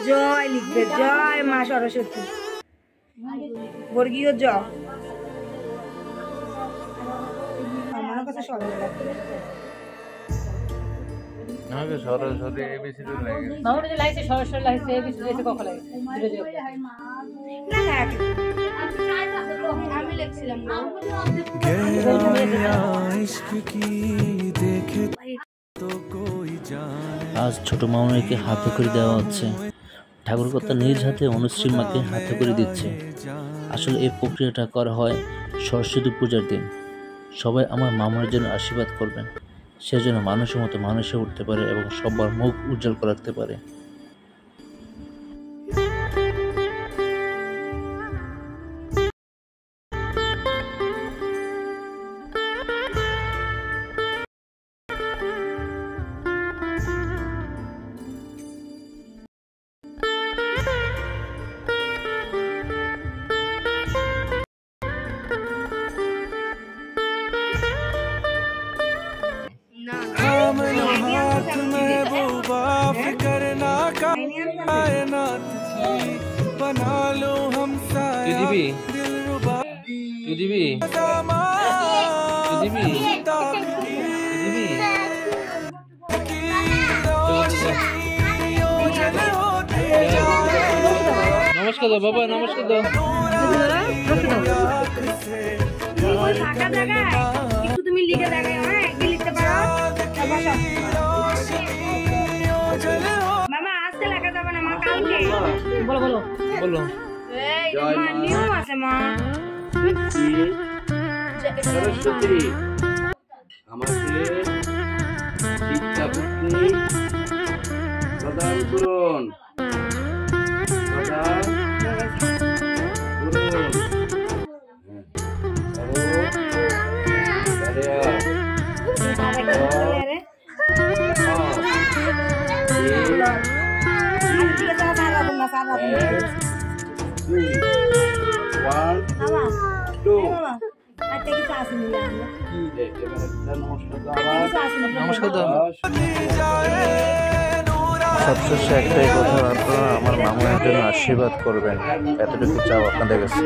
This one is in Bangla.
জয় লিখবে, জয় মা সরস্বতী, বর্গীয় জ। আমার কাছে সরল লাগবে। আমাকে সরস্বতী এবিসিডি লাগে। মামুনি যে লাইছে সরস্বতী লাইছে এবিসিডি লাইছে কখন লাগে? না আমি লিখছিলাম না। আজ ছোট মামুনিকে হাতে করে দেওয়া হচ্ছে। ঠাকুরকর্তা নিজ হাতে অনুশ্রী মাকে হাতে করে দিচ্ছে। আসলে এই প্রক্রিয়াটা করা হয় সরস্বতী পূজার দিন। সবাই আমার মামুনির জন্য আশীর্বাদ করবেন, সে যেন মানুষের মতো মানুষে উঠতে পারে এবং সবার মুখ উজ্জ্বল করে রাখতে পারে। बना लो हम साया नमस्कार दो बाबा, नमस्कार दो। তুমি লিখে দেখাও, হ্যাঁ কি লিখতে পারো? মামা আজকে লেখা যাবে না, মা কালকে। বলো বলো বলো। এই মা নিয়ম আছে মা। সরস্বতী আমাকে শিক্ষা বুদ্ধি প্রদান করুন, প্রদান করুন। সবশেষে একটাই কথা, আপনারা আমার মামুনের জন্য আশীর্বাদ করবেন, এতটুকু চাও আপনাদের কাছে।